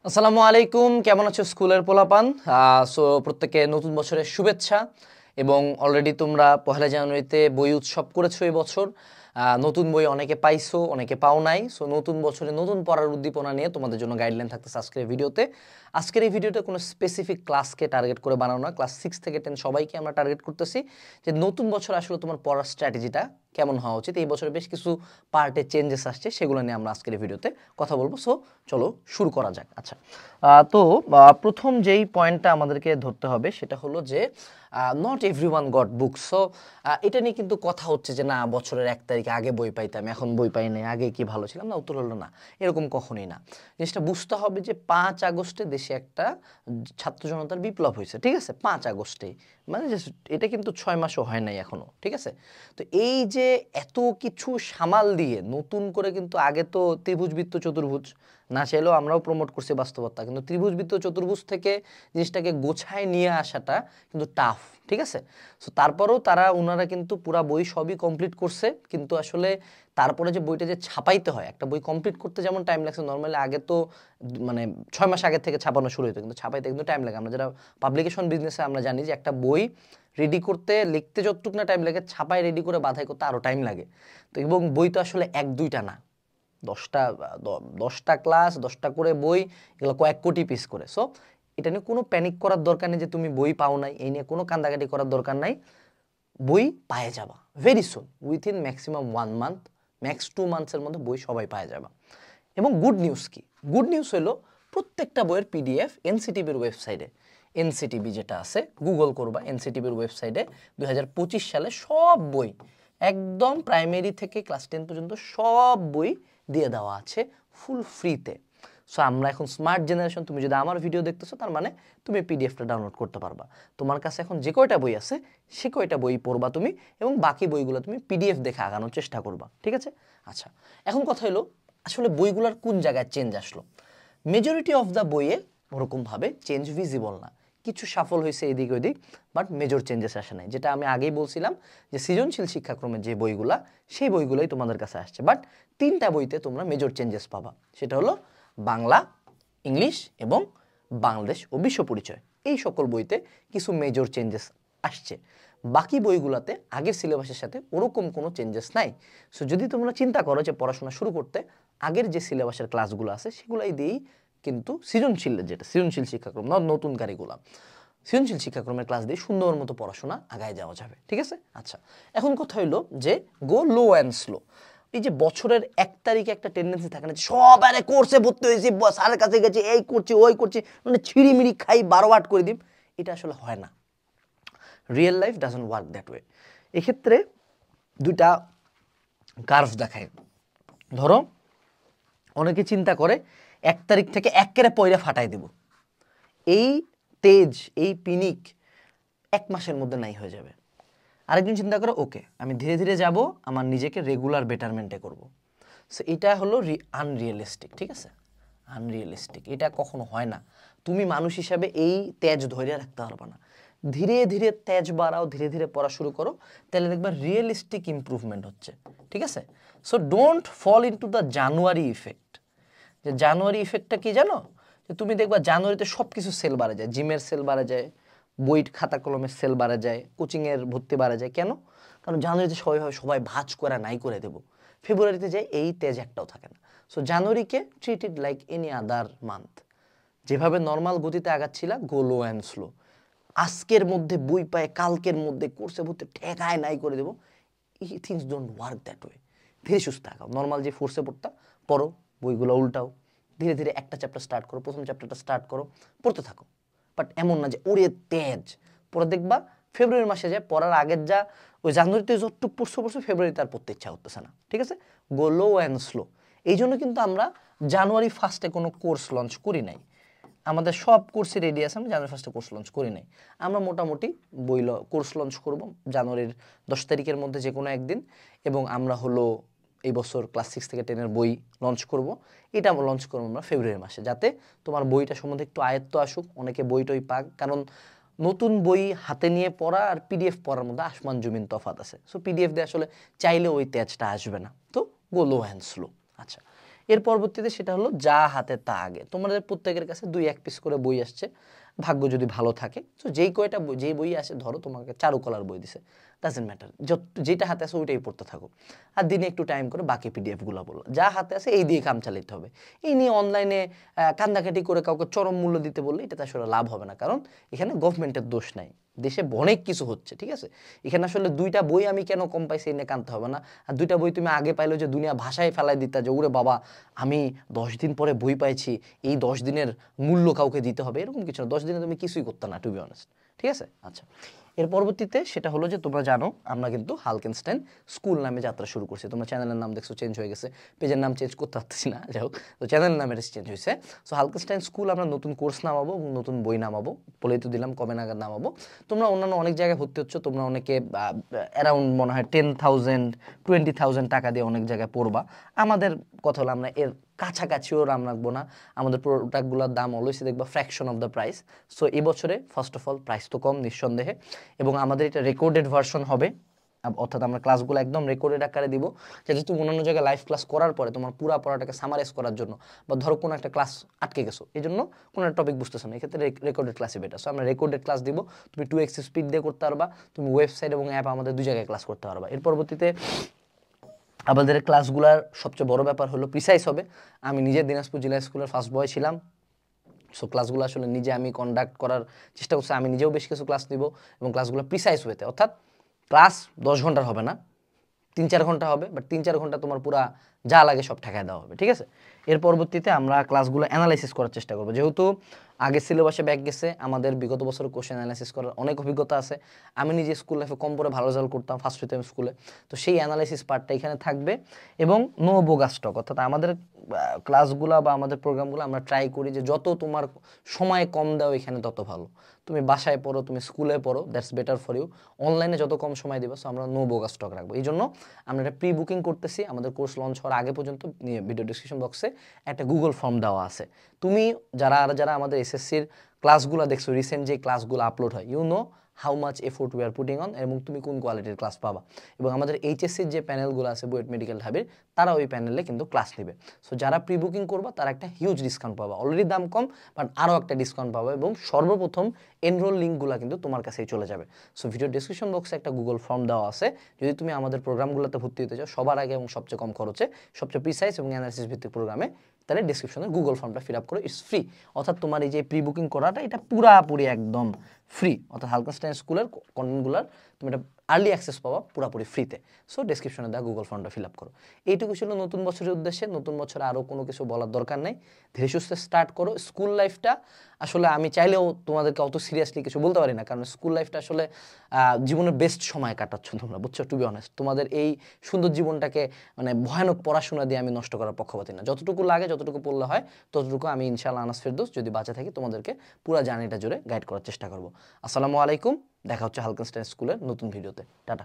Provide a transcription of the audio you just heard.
আসসালামু আলাইকুম, কেমন আছো স্কুলের পোলাপান? সো প্রত্যেকে নতুন বছরের শুভেচ্ছা। এবং অলরেডি তোমরা পহেলা জানুয়ারিতে বই উৎসব করেছো এই বছর। নতুন বই অনেকে পাইছো, অনেকে পাও নাই। সো নতুন বছরে নতুন পড়ার উদ্দীপনা নিয়ে তোমাদের জন্য গাইডলাইন থাকতেছে আজকের ভিডিওতে। আজকের এই ভিডিওতে কোনো স্পেসিফিক ক্লাসকে টার্গেট করে বানানো না, ক্লাস 6 থেকে 10 সবাইকে আমরা টার্গেট করতেছি যে নতুন বছর আসলে তোমার পড়ার স্ট্র্যাটেজিটা কেমন হওয়া উচিত। এই বছরে বেশ কিছু পার্টে চেঞ্জেস আসছে, সেগুলো নিয়ে আমরা আজকের এই ভিডিওতে কথা বলবো। সো চলো শুরু করা যাক। আচ্ছা, প্রথম যেই পয়েন্টটা আমাদেরকে ধরতে হবে সেটা হলো যে not everyone goat book. So এটা নিয়ে কিন্তু কথা হচ্ছে যে না, বছরের 1 তারিখে আগে বই পাইতাম, এখন বই পাই নাই, আগে কি ভালো ছিলাম। না, উত্তর হলো না, এরকম কখনোই না। জিনিসটা বুঝতে হবে যে 5 আগস্টে দেশে একটা ছাত্র জনতার বিপ্লব হয়েছে, ঠিক আছে? 5 আগস্টেই, মানে এটা কিন্তু 6 মাসও হয় নাই এখনো, ঠিক আছে? তো এই যে এত কিছু সামাল দিয়ে নতুন করে, কিন্তু আগে তো ত্রিভুজ বৃত্ত চতুর্ভুজ না চাইলেও আমরাও প্রমোট করছি বাস্তবতা, কিন্তু ত্রিভুজ বৃত্ত চতুর্ভুজ থেকে জিনিসটাকে গোছায় নিয়ে আসাটা কিন্তু টাফ, ঠিক আছে? সো তারপরেও ওনারা কিন্তু পুরা বই সবই কমপ্লিট করছে, কিন্তু আসলে তারপরে যে বইটা যে ছাপাইতে হয়, একটা বই কমপ্লিট করতে যেমন টাইম লাগছে, নর্মালি আগে তো মানে 6 মাস আগে থেকে ছাপানো শুরু হতো, কিন্তু ছাপাইতে কিন্তু টাইম লাগে। আমরা যারা পাবলিকেশন বিজনেসে আমরা জানি যে একটা বই রেডি করতে লিখতে যতটুকু না টাইম লাগে, ছাপাই রেডি করে বাধাই করতে আরও টাইম লাগে। তো এবং বই তো আসলে 1-2টা না, 10টা ক্লাস, 10টা করে বই, এগুলো কয়েক কোটি পিস করে। সো এটা নিয়ে কোনো প্যানিক করার দরকার নেই যে তুমি বই পাও নাই, এই নিয়ে কোনো কান্দাকাটি করার দরকার নাই। বই পায়ে যাবা very soon, within maximum 1 month, max 2 মান্থসের মধ্যে বই সবাই পায়ে যাবা। এবং গুড নিউজ কি? গুড নিউজ হলো প্রত্যেকটা বইয়ের পিডিএফ এনসিটিভির ওয়েবসাইটে, এনসিটিভি যেটা আছে গুগল করবা, এনসিটিভির ওয়েবসাইটে 2025 সালে সব বই একদম প্রাইমারি থেকে ক্লাস 10 পর্যন্ত সব বই দিয়ে দেওয়া আছে ফুল ফ্রিতে। সো আমরা এখন স্মার্ট জেনারেশন, তুমি যদি আমার ভিডিও দেখতেছো তার মানে তুমি পিডিএফটা ডাউনলোড করতে পারবা। তোমার কাছে এখন যে কয়টা বই আছে সে কয়টা বই পড়বা তুমি, এবং বাকি বইগুলো তুমি পিডিএফ দেখে আগানোর চেষ্টা করবা, ঠিক আছে? আচ্ছা, এখন কথা হলো আসলে বইগুলোর কোন জায়গায় চেঞ্জ আসলো। মেজরিটি অফ দ্য বইয়ে ওরকমভাবে চেঞ্জ ভিজিবল না, কিছু সাফল হয়েছে এদিক ওইদিক, বাট মেজর চেঞ্জেস আসে নাই। যেটা আমি আগেই বলছিলাম যে সৃজনশীল শিক্ষাক্রমের যে বইগুলা, সেই বইগুলোই তোমাদের কাছে আসছে, বাট 3টা বইতে তোমরা মেজর চেঞ্জেস পাবা। সেটা হলো বাংলা, ইংলিশ এবং বাংলাদেশ ও বিশ্ব পরিচয়। এই সকল বইতে কিছু মেজর চেঞ্জেস আসছে, বাকি বইগুলোতে আগের সিলেবাসের সাথে ওরকম কোনো চেঞ্জেস নাই। সো যদি তোমরা চিন্তা করো যে পড়াশোনা শুরু করতে, আগের যে সিলেবাসের ক্লাসগুলো আছে সেগুলাই দিয়েই কিন্তু সৃজনশীল শিক্ষাক্রম, নতুন কারিকুলাম, সৃজনশীল শিক্ষাক্রমের ক্লাস দিয়ে সুন্দর মতো পড়াশোনা আগায় যাওয়া যাবে, ঠিক আছে? আচ্ছা, এখন কথা হইলো যে গো লো অ্যান্ড স্লো। এই যে বছরের 1 তারিখে একটা টেন্ডেন্সি থাকে না, সবার কোর্সে ভর্তি হয়েছি, স্যারের কাছে গেছি, এই করছি ওই করছি, মানে ছিঁড়িমিড়ি খাই 12 করে দিই, এটা আসলে হয় না। Real life doesn't work that way. এক্ষেত্রে দুইটা কার্ভ দেখায়। ধরো অনেকে চিন্তা করে 1 তারিখ থেকে একেবারে পয়রা ফাটাই দেব, এই তেজ, এই পিনিক 1 মাসের মধ্যে নাই হয়ে যাবে। আরেকজন চিন্তা করে ওকে আমি ধীরে ধীরে যাব, আমার নিজেকে রেগুলার বেটারমেন্টে করব। সো এটা হলো আনরিয়েলিস্টিক, ঠিক আছে? আনরিয়েলিস্টিক, এটা কখনো হয় না। তুমি মানুষ হিসাবে এই তেজ ধরে রাখতে পারবে না। ধীরে ধীরে তেজ বাড়াও, ধীরে ধীরে পড়া শুরু করো, তাহলে দেখবা রিয়েলিস্টিক ইমপ্রুভমেন্ট হচ্ছে, ঠিক আছে? So don't fall into the January effect. যে জানুয়ারি ইফেক্টটা কি জানো? যে তুমি দেখবা জানুয়ারিতে সব কিছু সেল বাড়ে যায়, জিমের সেল বাড়ে যায়, বই খাতা কলমের সেল বাড়ে যায়, কোচিংয়ের ভর্তি বাড়ে যায়। কেন? কারণ জানুয়ারিতে সবাই ভাঁজ করে নাই করে দেবো, ফেব্রুয়ারিতে যায় এই তেজ একটাও থাকে না। সো জানুয়ারিকে treat it like any other month, যেভাবে নর্মাল গতিতে আগাচ্ছিলা, গো লো অ্যান্ড স্লো। আজকের মধ্যে বই পায়, কালকের মধ্যে কোর্সে ভর্তি ঠেকায় নাই করে দেবো, things don't work that way. ধীরে সুস্থ আগাও, নর্মাল যে ফোর্সে পড়ো, বইগুলো উল্টাও, ধীরে ধীরে একটা চ্যাপ্টার স্টার্ট করো, প্রথম চ্যাপ্টারটা স্টার্ট করো, পড়তে থাকো। বাট এমন না যে ওরে তেজ পরে দেখবা ফেব্রুয়ারি মাসে যায় পড়ার আগের যা ওই জানুয়ারিতে যতটুকু পড়ছো ফেব্রুয়ারিতে আর পড়তে ইচ্ছা করতেছে না, ঠিক আছে? গো লো অ্যান্ড স্লো। এই জন্য কিন্তু আমরা জানুয়ারি ফার্স্টে কোনো কোর্স লঞ্চ করি নাই, আমাদের সব কোর্সে রেডি আছে, আমরা জানুয়ারি ফার্স্টে কোর্স লঞ্চ করি নাই। আমরা মোটামুটি কোর্স লঞ্চ করব জানুয়ারির 10 তারিখের মধ্যে যে কোনো একদিন, এবং আমরা হলো এই বছর ক্লাস 6 থেকে 10 এর বই লঞ্চ করব। এটা আমরা লঞ্চ করবো আমরা ফেব্রুয়ারি মাসে, যাতে তোমার বইটা সম্বন্ধে একটু আয়ত্ত আসুক, অনেকে বইটই পাক। কারণ নতুন বই হাতে নিয়ে পড়া আর পিডিএফ পড়ার মধ্যে আসমান জমিন তফাৎ আছে। সো পিডিএফ দিয়ে আসলে চাইলে ওই তেজটা আসবে না। তো গো লো অ্যান্ড স্লো। আচ্ছা, এর পরবর্তীতে সেটা হলো যা হাতে তা আগে। তোমাদের প্রত্যেকের কাছে 2-1 পিস করে বই আসছে, ভাগ্য যদি ভালো থাকে। তো যেই বই আসে, ধরো তোমাকে চারুকলার বই দিছে, ডাজেন্ট ম্যাটার, যেটা হাতে আছে ওইটাই পড়তে থাকো, আর দিনে একটু টাইম করে বাকি পিডিএফগুলো বলো, যা হাতে আছে এই দিয়ে কাম চালাতে হবে। এই নিয়ে অনলাইনে কান্দাকাটি করে কাউকে চরম মূল্য দিতে বললে এটা আসলে লাভ হবে না, কারণ এখানে গভর্নমেন্টের দোষ নাই, দেশে অনেক কিছু হচ্ছে, ঠিক আছে। এখানে আসলে 2টা বই আমি কেন কম পাইছি এনে কানতে হবে না, আর 2টা বই তুমি আগে পাইলো যে দুনিয়া ভাষায় ফেলাই দিতা যে ওরে বাবা আমি 10 দিন পরে বই পাইছি, এই 10 দিনের মূল্য কাউকে দিতে হবে, এরকম কিছু না। 10 দিনে তুমি কিছুই করতে না, টু বি অনেস্ট, ঠিক আছে। আচ্ছা, এর পরবর্তীতে সেটা হলো যে তোমরা জানো আমরা কিন্তু হালকেনস্টাইন স্কুল নামে যাত্রা শুরু করছি। তোমরা চ্যানেলের নাম দেখছো চেঞ্জ হয়ে গেছে, পেজের নাম চেঞ্জ করতে পারতেছি না, যাই হোক, তো চ্যানেলের নাম এটা চেঞ্জ হয়েছে। সো হালকেনস্টাইন স্কুল আমরা নতুন কোর্স নামাবো, নতুন বই নামাবো, বলেই তো দিলাম কবে নাগাদ নামাবো। তোমরা অন্যান্য অনেক জায়গায় ভর্তি হচ্ছ, তোমরা অনেকে অ্যারাউন্ড মনে হয় 10,000 20,000 টাকা দিয়ে অনেক জায়গায় পড়বা। আমাদের কথা হলো আমরা এর কাছাকাছিও দাম রাখবো না, আমাদের প্রোডাক্টগুলোর দাম অলওয়েজ দেখবা fraction of the price. So এবছরে ফার্স্ট অফ অল প্রাইস তো কম নিঃসন্দেহে, এবং আমাদের এটা রেকর্ডেড ভার্সন হবে, অর্থাৎ আমরা ক্লাসগুলো একদম রেকর্ডেড আকারে দিব, যাতে তুমি অন্যান্য জায়গায় লাইভ ক্লাস করার পরে তোমার পুরো পড়াটাকে সামারাইজ করার জন্য, বা ধরো কোনো একটা ক্লাস আটকে গেছো, এই জন্য কোনো একটা টপিক বুঝতেছো না, এক্ষেত্রে রেকর্ডেড ক্লাসই বেটার। সো আমরা রেকর্ডেড ক্লাস দিব, তুমি 2x স্পিড দিয়ে করতে পারবা, তুমি ওয়েবসাইট এবং অ্যাপ আমাদের 2 জায়গায় ক্লাস করতে পারবা। এর পরবর্তীতে আমাদের ক্লাসগুলোর সবচেয়ে বড় ব্যাপার হলো প্রিসাইজ হবে। আমি নিজে দিনাজপুর জেলা স্কুলের ফার্স্ট বয় ছিলাম, সো ক্লাসগুলো আসলে নিজে আমি কন্ডাক্ট করার চেষ্টা করছি, আমি নিজেও বেশ কিছু ক্লাস নিব, এবং ক্লাসগুলো প্রিসাইজ হইতে, অর্থাৎ ক্লাস 10 ঘন্টার হবে না, 3-4 ঘন্টা হবে, বাট 3-4 ঘন্টা তোমার পুরা যা লাগে সব ঠেকায় দেওয়া হবে, ঠিক আছে। এর পরবর্তীতে আমরা ক্লাসগুলো অ্যানালাইসিস করার চেষ্টা করবো, যেহেতু আগে সিলেবাসে ব্যাক গেছে, আমাদের বিগত বছরের কোশ্চেন অ্যানালাইসিস করার অনেক অভিজ্ঞতা আছে। আমি নিজে স্কুল লাইফে কম পড়ে ভালো রেজাল্ট করতাম ফার্স্ট হইতে স্কুলে, তো সেই অ্যানালাইসিস পার্টটা এখানে থাকবে। এবং নো বোগাস স্টক, অর্থাৎ আমাদের ক্লাসগুলো বা আমাদের প্রোগ্রামগুলো আমরা ট্রাই করি যে যত তোমার সময় কম দাও এখানে তত ভালো। তুমি বাসায় পড়ো, তুমি স্কুলে পড়ো, দ্যাটস বেটার ফর ইউ। অনলাইনে যত কম সময় দেবো, সো আমরা নো বোগাস স্টক রাখবো। এই জন্য আমরা এটা প্রি বুকিং করতেছি। আমাদের কোর্স লঞ্চ হওয়ার আগে পর্যন্ত ভিডিও ডিসক্রিপশন বক্সে একটা গুগল ফর্ম দেওয়া আছে। তুমি যারা আমাদের এসএসসির ক্লাসগুলো দেখছো, রিসেন্ট যে ক্লাসগুলো আপলোড হয়, you know how much effort we are putting on, এবং তুমি কোন কোয়ালিটির ক্লাস পাবা। এবং আমাদের এইচএসসির যে প্যানেলগুলো আছে বুয়েট মেডিকেল ঢাবির, তারা ওই প্যানেলে কিন্তু ক্লাস নেবে। সো যারা প্রি বুকিং করবা তারা একটা হিউজ ডিসকাউন্ট পাবা, অলরেডি দাম কম, বাট আরও একটা ডিসকাউন্ট পাবা, এবং সর্বপ্রথম এনরোল লিঙ্কগুলো কিন্তু তোমার কাছেই চলে যাবে। সো ভিডিও ডিসক্রিপশন বক্সে একটা গুগল ফর্ম দেওয়া আছে, যদি তুমি আমাদের প্রোগ্রামগুলোতে ভর্তি হতে চাও সবার আগে এবং সবচেয়ে কম খরচে, সবচেয়ে প্রিসাইজ এবং অ্যানালিসিস ভিত্তিক প্রোগ্রামে, তাহলে ডিসক্রিপশনে গুগল ফর্মটা ফিল আপ করো, ইটস ফ্রি। অর্থাৎ তোমার এই যে প্রি বুকিং করাটা এটা পুরাপুরি একদম ফ্রি, অর্থাৎ হালকেনস্টাইন স্কুলের কন্টেন্টগুলোর তুমি এটা আর্লি অ্যাক্সেস পাওয়া পুরোপুরি ফ্রিতে। সো ডিসক্রিপশনে দেওয়া গুগল ফর্মটা ফিল আপ করো। এইটুকু ছিল নতুন বছরের উদ্দেশ্যে। নতুন বছরে আরও কোনো কিছু বলার দরকার নেই, ধীরে সুস্থে স্টার্ট করো। স্কুল লাইফটা আসলে আমি চাইলেও তোমাদেরকে অত সিরিয়াসলি কিছু বলতে পারি না, কারণ স্কুল লাইফটা আসলে জীবনের বেস্ট সময় কাটাচ্ছ তোমরা, বুঝছো, টু বি অনেস্ট। তোমাদের এই সুন্দর জীবনটাকে মানে ভয়ানক পড়াশোনা দিয়ে আমি নষ্ট করার পক্ষপাতী না। যতটুকু লাগে, যতটুকু পড়লে হয়, ততটুকু আমি ইনশাআল্লাহ আনাস ফেরদৌস যদি বাঁচা থাকি তোমাদেরকে পুরো জার্নিটা জুড়ে গাইড করার চেষ্টা করবো। আসসালামু আলাইকুম, দেখা হচ্ছে হালকেনস্টাইন স্কুলের নতুন ভিডিওতে। টাটা।